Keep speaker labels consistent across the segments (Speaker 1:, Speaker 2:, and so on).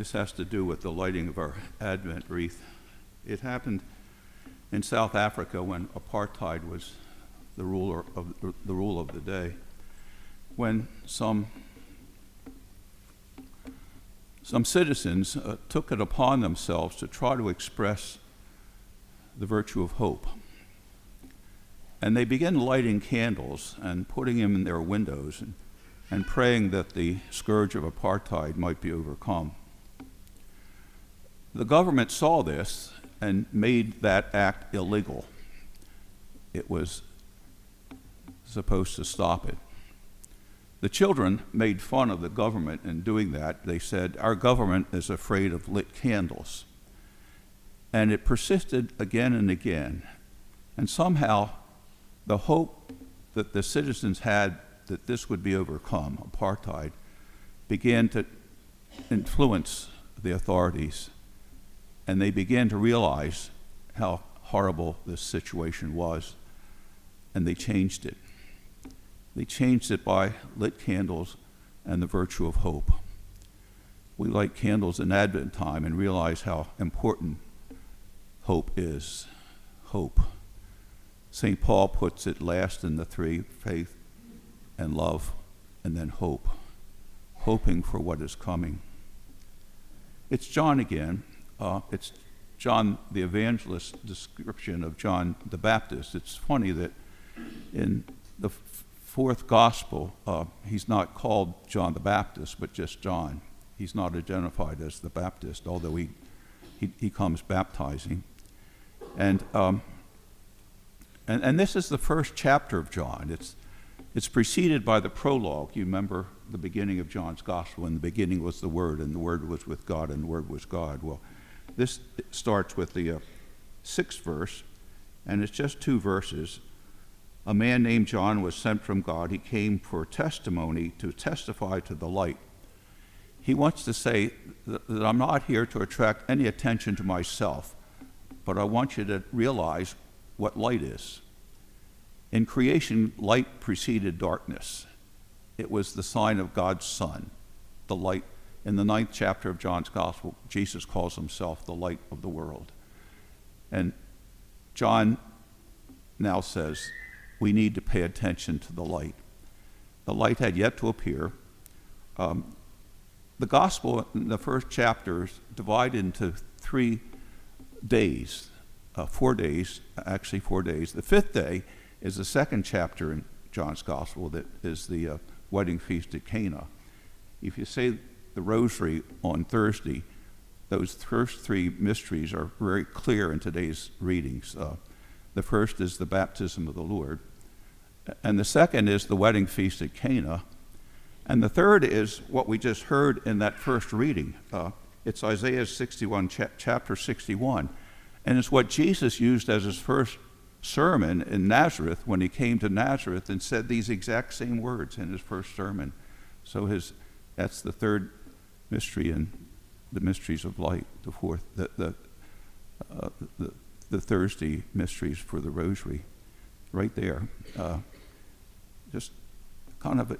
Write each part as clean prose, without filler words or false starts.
Speaker 1: This has to do with the lighting of our Advent wreath. It happened in South Africa when apartheid was the rule of the day, when some citizens took it upon themselves to try to express the virtue of hope. And they began lighting candles and putting them in their windows and praying that the scourge of apartheid might be overcome. The government saw this and made that act illegal. It was supposed to stop it. The children made fun of the government in doing that. They said, "Our government is afraid of lit candles." And it persisted again and again. And somehow, the hope that the citizens had that this would be overcome, apartheid, began to influence the authorities. And they began to realize how horrible this situation was. And they changed it. They changed it by lit candles and the virtue of hope. We light candles in Advent time and realize how important hope is. Hope. St. Paul puts it last in the three: faith and love, and then hope. Hoping for what is coming. It's John again. It's John the Evangelist's description of John the Baptist. It's funny that in the fourth gospel, he's not called John the Baptist, but just John. He's not identified as the Baptist, although he comes baptizing. And this is the first chapter of John. It's preceded by the prologue. You remember the beginning of John's gospel. In the beginning was the Word, and the Word was with God, and the Word was God. Well, this starts with the 6th verse, and it's just 2 verses. A man named John was sent from God. He came for testimony, to testify to the light. He wants to say that I'm not here to attract any attention to myself, but I want you to realize what light is. In creation, light preceded darkness. It was the sign of God's Son, the light. In the 9th chapter of John's Gospel, Jesus calls himself the light of the world. And John now says, we need to pay attention to the light. The light had yet to appear. The Gospel in the first chapter is divided into 3 days, 4 days, actually 4 days. The 5th day is the 2nd chapter in John's Gospel, that is the wedding feast at Cana. If you say the rosary on Thursday, those first 3 mysteries are very clear in today's readings. The first is the baptism of the Lord, and the second is the wedding feast at Cana, and the third is what we just heard in that first reading. It's Isaiah 61, chapter 61, and it's what Jesus used as his first sermon in Nazareth when he came to Nazareth and said these exact same words in his first sermon. So that's the third mystery in the mysteries of light. The fourth, the Thursday mysteries for the Rosary, right there. Just kind of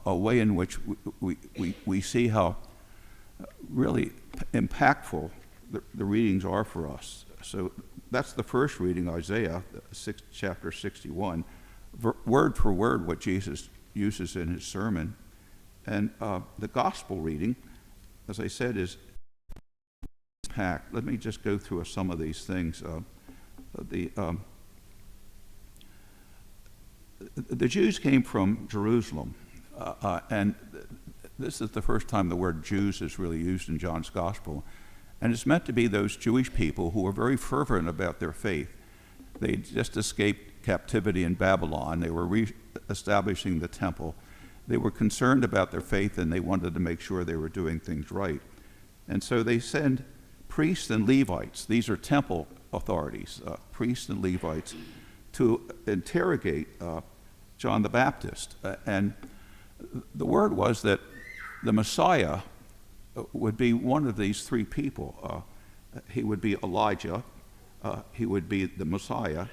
Speaker 1: a way in which we see how really impactful the readings are for us. So that's the first reading, Isaiah, chapter 61, word for word what Jesus uses in his sermon. And the gospel reading, as I said, is packed. Let me just go through some of these things. The Jews came from Jerusalem, and this is the first time the word Jews is really used in John's gospel. And it's meant to be those Jewish people who were very fervent about their faith. They just escaped captivity in Babylon. They were re-establishing the temple. They were concerned about their faith, and they wanted to make sure they were doing things right. And so they send priests and Levites, these are temple authorities, priests and Levites, to interrogate John the Baptist. And the word was that the Messiah would be one of these 3 people. He would be Elijah, he would be the Messiah,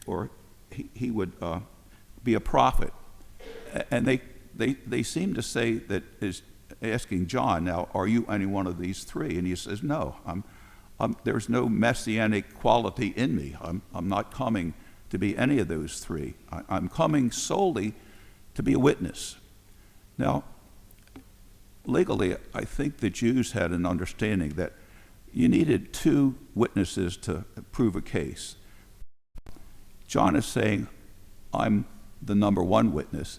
Speaker 1: or he would be a prophet. And they seem to say that asking John, now, are you any one of these three? And he says, no, there's no messianic quality in me. I'm not coming to be any of those three. I'm coming solely to be a witness. Now, legally, I think the Jews had an understanding that you needed two witnesses to prove a case. John is saying, I'm the number one witness.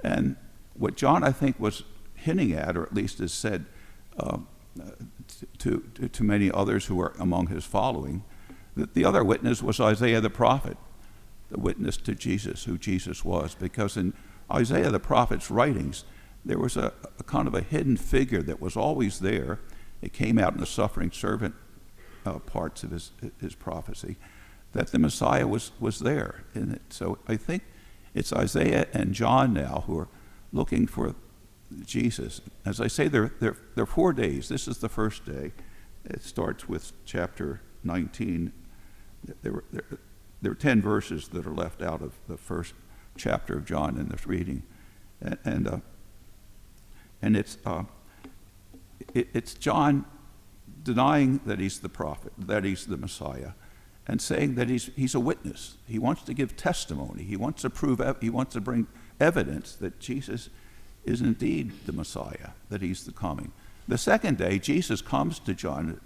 Speaker 1: And what John, I think, was hinting at, or at least has said to many others who were among his following, that the other witness was Isaiah the prophet, the witness to Jesus, who Jesus was. Because in Isaiah the prophet's writings, there was a kind of a hidden figure that was always there. It came out in the suffering servant parts of his prophecy, that the Messiah was there in it. So I think it's Isaiah and John now who are looking for Jesus. As I say, there are 4 days. This is the first day. It starts with chapter 19. There are 10 verses that are left out of the first chapter of John in this reading, and it's John denying that he's the prophet, that he's the Messiah, and saying that he's a witness. He wants to give testimony. He wants to he wants to bring evidence that Jesus is indeed the Messiah, that he's the coming. The second day, Jesus comes to John,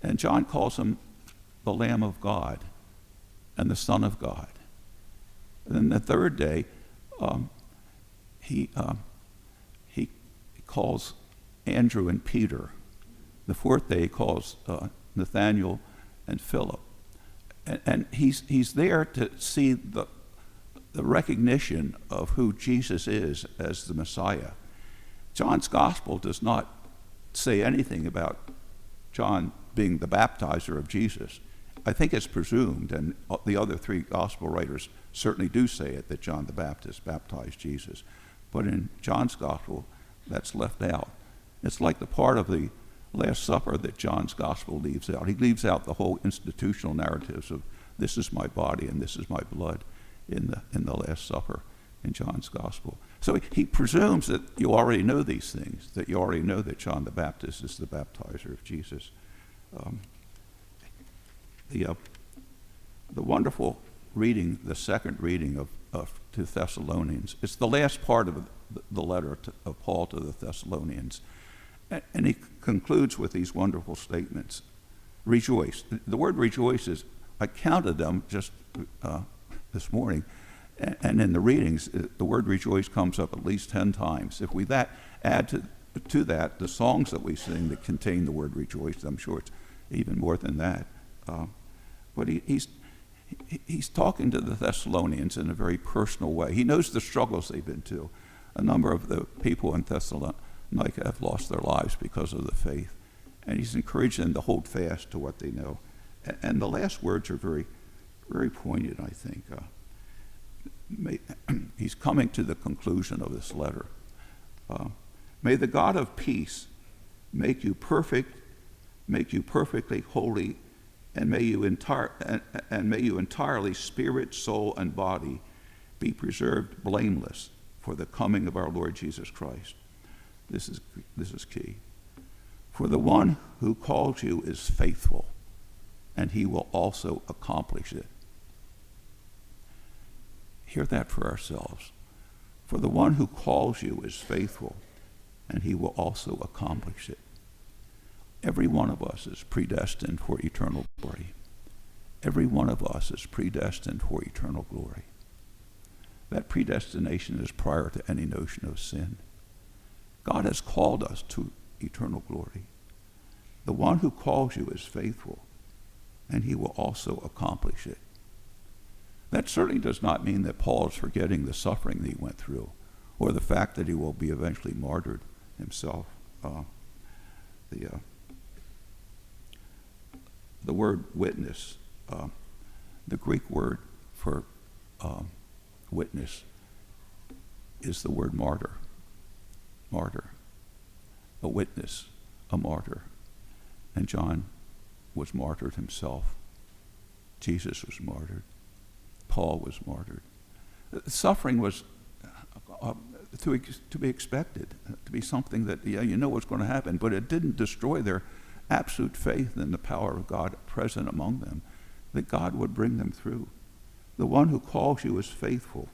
Speaker 1: and John calls him the Lamb of God and the Son of God. And then the third day, he calls Andrew and Peter. The fourth day, he calls Nathaniel and Philip. And he's there to see the recognition of who Jesus is as the Messiah. John's gospel does not say anything about John being the baptizer of Jesus. I think it's presumed, and the other three gospel writers certainly do say it, that John the Baptist baptized Jesus. But in John's gospel, that's left out. It's like the part of the Last Supper that John's gospel leaves out. He leaves out the whole institutional narratives of this is my body and this is my blood in the Last Supper in John's gospel. So he presumes that you already know these things, that you already know that John the Baptist is the baptizer of Jesus. The wonderful reading, the second reading to Thessalonians, it's the last part of the letter of Paul to the Thessalonians. And he concludes with these wonderful statements. Rejoice. The word rejoice is, I counted them just this morning, and in the readings, the word rejoice comes up at least 10 times. If we add to that the songs that we sing that contain the word rejoice, I'm sure it's even more than that. But he's talking to the Thessalonians in a very personal way. He knows the struggles they've been to. A number of the people in Thessalonica have lost their lives because of the faith. And he's encouraging them to hold fast to what they know. And the last words are very, very poignant, I think. He's coming to the conclusion of this letter. May the God of peace make you perfect, make you perfectly holy, and may you entirely, spirit, soul, and body, be preserved blameless for the coming of our Lord Jesus Christ. This is key. For the one who calls you is faithful, and he will also accomplish it. Hear that for ourselves. For the one who calls you is faithful, and he will also accomplish it. Every one of us is predestined for eternal glory. Every one of us is predestined for eternal glory. That predestination is prior to any notion of sin. God has called us to eternal glory. The one who calls you is faithful, and he will also accomplish it. That certainly does not mean that Paul is forgetting the suffering that he went through, or the fact that he will be eventually martyred himself. The word witness, the Greek word for witness is the word martyr. Martyr. A witness, a martyr. And John was martyred himself. Jesus was martyred. Paul was martyred. Suffering was to be expected, to be something that, yeah, you know what's going to happen, but it didn't destroy their absolute faith in the power of God present among them, that God would bring them through. The one who calls you is faithful,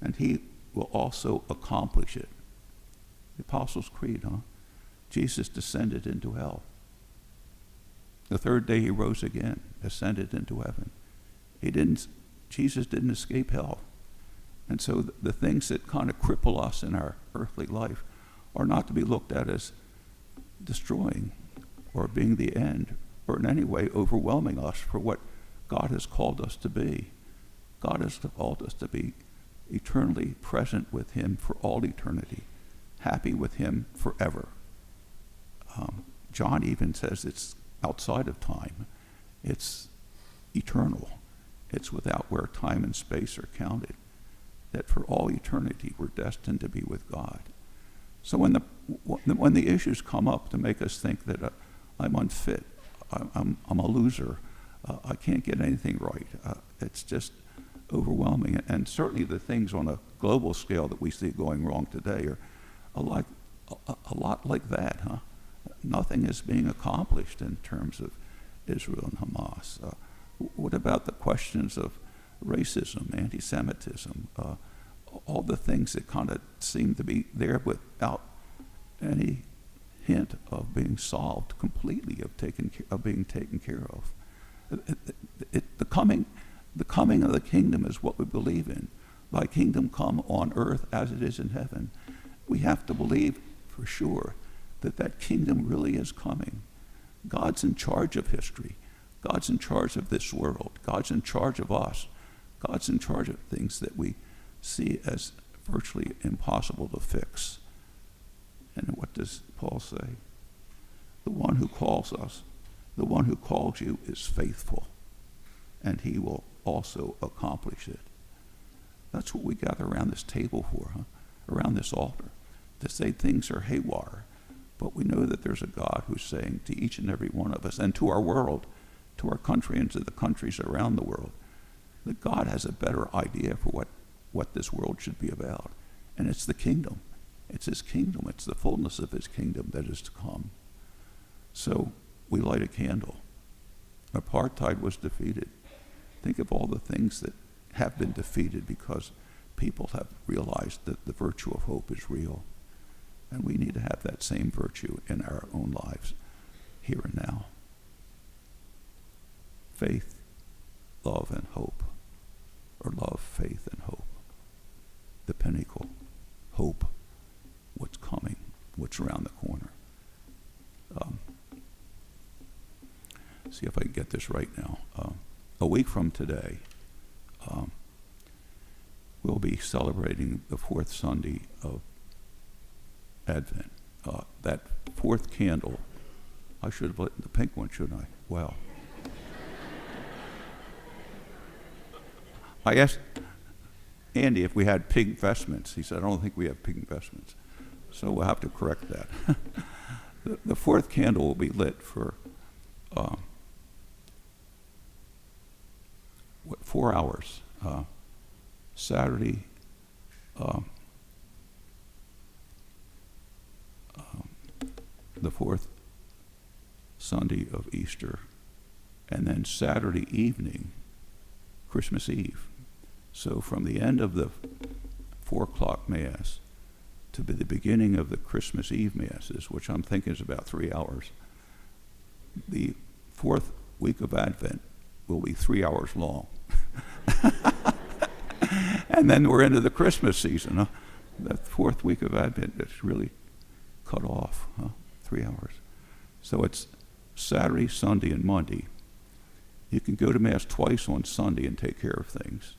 Speaker 1: and he will also accomplish it. The Apostles' Creed, huh? Jesus descended into hell. The third day he rose again, ascended into heaven. Jesus didn't escape hell. And so the things that kind of cripple us in our earthly life are not to be looked at as destroying or being the end or in any way overwhelming us for what God has called us to be. God has called us to be eternally present with him for all eternity, happy with him forever. John even says it's outside of time. It's eternal. It's without where time and space are counted. That for all eternity we're destined to be with God. So when the issues come up to make us think that I'm unfit, I'm a loser, I can't get anything right, it's just overwhelming. And certainly the things on a global scale that we see going wrong today are a lot like that, huh? Nothing is being accomplished in terms of Israel and Hamas. What about the questions of racism, anti-Semitism, all the things that kind of seem to be there without any hint of being solved completely, of being taken care of? The coming of the kingdom is what we believe in. Thy kingdom come on earth as it is in heaven. We have to believe for sure that kingdom really is coming. God's in charge of history. God's in charge of this world. God's in charge of us. God's in charge of things that we see as virtually impossible to fix. And what does Paul say? The one who calls us, the one who calls you is faithful, and he will also accomplish it. That's what we gather around this table for, huh? Around this altar, to say things are haywire. But we know that there's a God who's saying to each and every one of us, and to our world, to our country, and to the countries around the world, that God has a better idea for what this world should be about. And it's the kingdom. It's his kingdom. It's the fullness of his kingdom that is to come. So we light a candle. Apartheid was defeated. Think of all the things that have been defeated because people have realized that the virtue of hope is real. And we need to have that same virtue in our own lives, here and now. Faith, love, and hope. Or love, faith, and hope. The pinnacle. Hope. What's coming. What's around the corner. See if I can get this right now. A week from today, we'll be celebrating the fourth Sunday of Advent. That fourth candle, I should have lit the pink one, shouldn't I? Wow. I asked Andy if we had pink vestments. He said, I don't think we have pink vestments. So we'll have to correct that. The fourth candle will be lit for 4 hours. Saturday, the fourth Sunday of Easter, and then Saturday evening, Christmas Eve. So from the end of the 4 o'clock Mass to the beginning of the Christmas Eve Masses, which I'm thinking is about 3 hours, the fourth week of Advent will be 3 hours long. And then we're into the Christmas season. Huh? That fourth week of Advent, it's really cut off, 3 hours. So it's Saturday, Sunday, and Monday. You can go to Mass twice on Sunday and take care of things.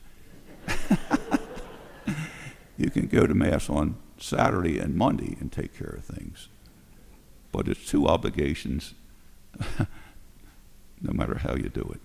Speaker 1: You can go to Mass on Saturday and Monday and take care of things. But it's two obligations, no matter how you do it.